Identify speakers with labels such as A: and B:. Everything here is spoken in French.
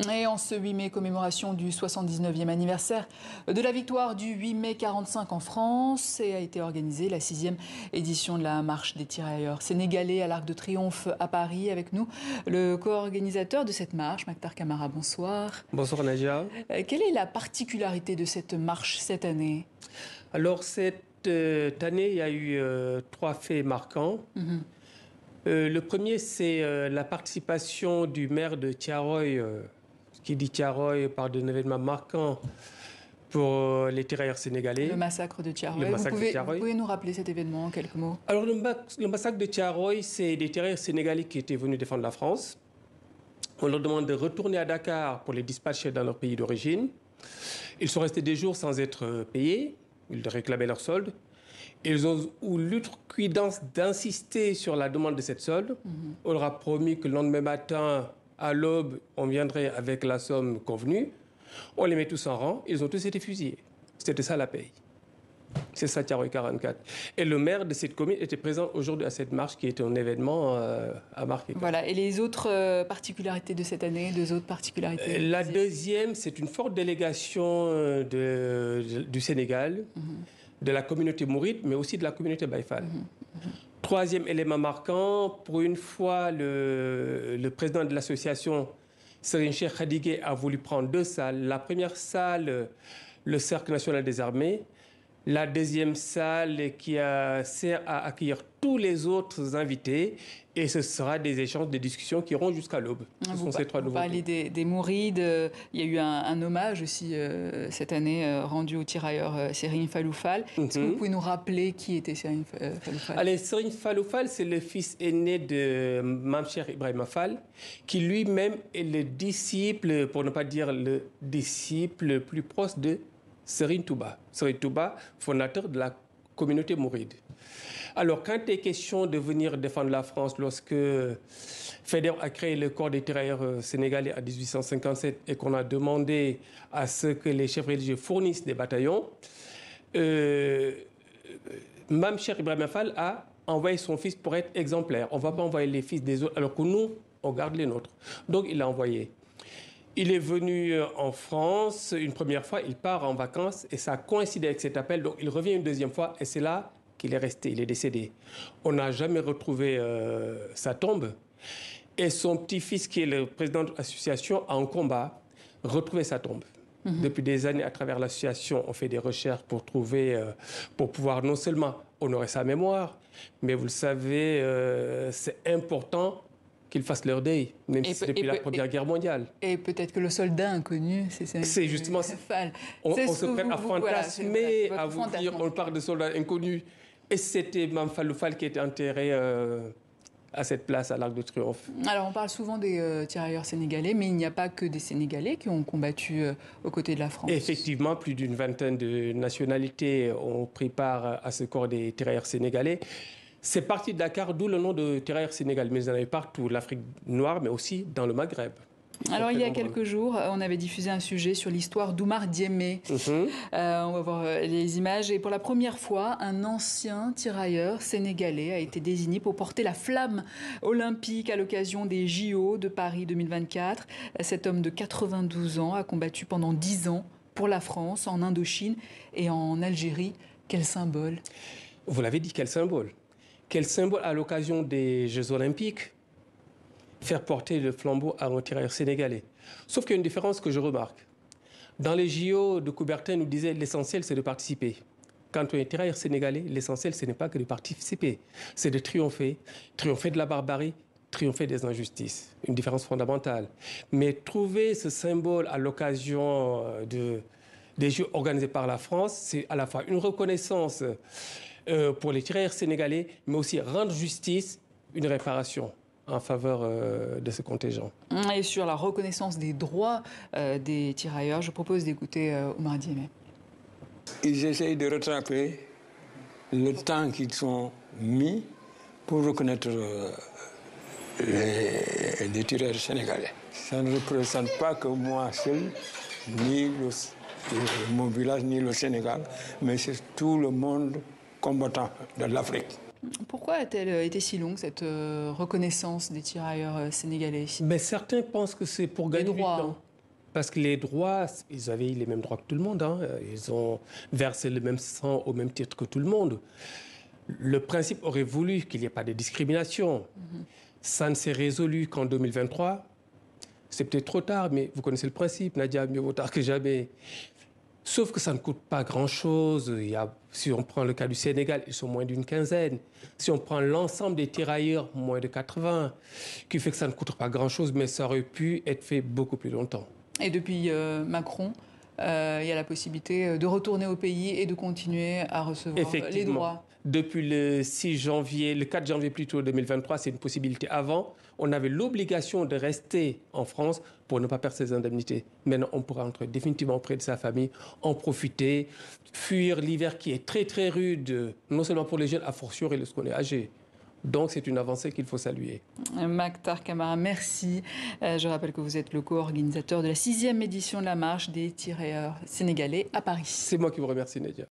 A: Et en ce 8 mai, commémoration du 79e anniversaire de la victoire du 8 mai 45 en France, et a été organisée la 6e édition de la marche des tirailleurs sénégalais à l'Arc de Triomphe à Paris. Avec nous, le co-organisateur de cette marche, Mactar Camara, bonsoir.
B: Bonsoir Nadia.
A: Quelle est la particularité de cette marche cette année?
B: Alors cette année, il y a eu 3 faits marquants. Le premier, c'est la participation du maire de Thiaroye, qui dit Thiaroye par un événement marquant pour les tirailleurs sénégalais.
A: Le massacre de Thiaroye. Vous pouvez nous rappeler cet événement en quelques mots?
B: Alors le massacre de Thiaroye, c'est des tirailleurs sénégalais qui étaient venus défendre la France. On leur demande de retourner à Dakar pour les dispatcher dans leur pays d'origine. Ils sont restés des jours sans être payés. Ils réclamaient leur solde. Ils ont eu l'outrecuidance d'insister sur la demande de cette solde. On leur a promis que le lendemain matin, à l'aube, on viendrait avec la somme convenue. On les met tous en rang. Ils ont tous été fusillés. C'était ça la paye. C'est ça, Thiaroye 44. Et le maire de cette commune était présent aujourd'hui à cette marche qui était un événement à marquer.
A: Voilà. Et les autres particularités de cette année, deux autres particularités?
B: La deuxième, c'est une forte délégation du Sénégal, de la communauté mouride, mais aussi de la communauté Baïfal. Troisième élément marquant, pour une fois, le président de l'association, Serigne Cheikh Khadigué, a voulu prendre 2 salles. La première salle, le Cercle national des armées. La deuxième salle qui sert à accueillir tous les autres invités. Et ce sera des échanges, des discussions qui iront jusqu'à l'aube.
A: Vous parlez des Mourides. Il y a eu un hommage aussi cette année rendu au tirailleur Serigne Fallou Fall. Est-ce que vous pouvez nous rappeler qui était Serigne Fallou Fall?
B: Allez, Serigne Fallou Fall, c'est le fils aîné de Mame Cheikh Ibrahima Fall, qui lui-même est le disciple, pour ne pas dire le disciple le plus proche de Serigne Touba. Serigne Touba, fondateur de la communauté mouride. Alors, quand il est question de venir défendre la France, lorsque FEDER a créé le corps des tirailleurs sénégalais en 1857 et qu'on a demandé à ce que les chefs religieux fournissent des bataillons, Mame Cheikh Ibrahima Fall a envoyé son fils pour être exemplaire. On ne va pas envoyer les fils des autres, alors que nous, on garde les nôtres. Donc, il l'a envoyé. Il est venu en France une première fois, il part en vacances et ça a coïncidé avec cet appel. Donc, il revient une deuxième fois et c'est là qu'il est resté, il est décédé. On n'a jamais retrouvé sa tombe. Et son petit-fils, qui est le président de l'association, a en combat retrouvé sa tombe. Depuis des années, à travers l'association, on fait des recherches pour trouver, pour pouvoir non seulement honorer sa mémoire, mais vous le savez, c'est important qu'ils fassent leur deuil, même si c'est depuis la Première Guerre mondiale.
A: Et peut-être que le soldat inconnu,
B: c'est justement
A: Fall.
B: On se prête à fantasmer, à vous dire, on parle de soldats inconnus. Et c'était Mame Fallou Fall qui était enterré à cette place, à l'Arc de Triomphe.
A: Alors, on parle souvent des tirailleurs sénégalais, mais il n'y a pas que des Sénégalais qui ont combattu aux côtés de la France.
B: Effectivement, plus d'une vingtaine de nationalités ont pris part à ce corps des tirailleurs sénégalais. C'est parti de Dakar, d'où le nom de tirailleurs sénégalais. Mais ils en avaient partout, l'Afrique noire, mais aussi dans le Maghreb.
A: Alors, il y a quelques jours, on avait diffusé un sujet sur l'histoire d'Oumar Diémé. On va voir les images. Et pour la première fois, un ancien tirailleur sénégalais a été désigné pour porter la flamme olympique à l'occasion des JO de Paris 2024. Cet homme de 92 ans a combattu pendant 10 ans pour la France, en Indochine et en Algérie. Quel symbole!
B: Vous l'avez dit, quel symbole! Quel symbole à l'occasion des Jeux olympiques, faire porter le flambeau à un tirailleur sénégalais. Sauf qu'il y a une différence que je remarque. Dans les JO de Coubertin, nous disait l'essentiel, c'est de participer. Quand on est tirailleur sénégalais, l'essentiel, ce n'est pas que de participer, c'est de triompher. Triompher de la barbarie, triompher des injustices. Une différence fondamentale. Mais trouver ce symbole à l'occasion des Jeux organisés par la France, c'est à la fois une reconnaissance pour les tirailleurs sénégalais, mais aussi rendre justice, une réparation en faveur de ce contingent.
A: Et sur la reconnaissance des droits des tirailleurs, je propose d'écouter Oumar Diémé.
C: Ils essayent de rattraper le temps qu'ils ont mis pour reconnaître les tirailleurs sénégalais. Ça ne représente pas que moi seul, ni mon village, ni le Sénégal, mais c'est tout le monde combattant de l'Afrique.
A: Pourquoi a-t-elle été si longue, cette reconnaissance des tirailleurs sénégalais?
B: Mais certains pensent que c'est pour gagner du temps. Parce que les droits, ils avaient les mêmes droits que tout le monde. Hein. Ils ont versé le même sang au même titre que tout le monde. Le principe aurait voulu qu'il n'y ait pas de discrimination. Ça ne s'est résolu qu'en 2023. C'est peut-être trop tard, mais vous connaissez le principe, Nadia, mieux vaut tard que jamais. Sauf que ça ne coûte pas grand-chose. Si on prend le cas du Sénégal, ils sont moins d'une quinzaine. Si on prend l'ensemble des tirailleurs, moins de 80, qui fait que ça ne coûte pas grand-chose, mais ça aurait pu être fait beaucoup plus longtemps.
A: Et depuis Macron, il y a la possibilité de retourner au pays et de continuer à recevoir les droits.
B: Depuis le 4 janvier plutôt 2023, c'est une possibilité. Avant, on avait l'obligation de rester en France pour ne pas perdre ses indemnités. Maintenant, on pourra entrer définitivement auprès de sa famille, en profiter, fuir l'hiver qui est très très rude, non seulement pour les jeunes, à fortiori lorsqu'on est âgé. Donc, c'est une avancée qu'il faut saluer.
A: Mactar Camara, merci. Je rappelle que vous êtes le co-organisateur de la 6e édition de la marche des tirailleurs sénégalais à Paris.
B: C'est moi qui vous remercie, Nadia.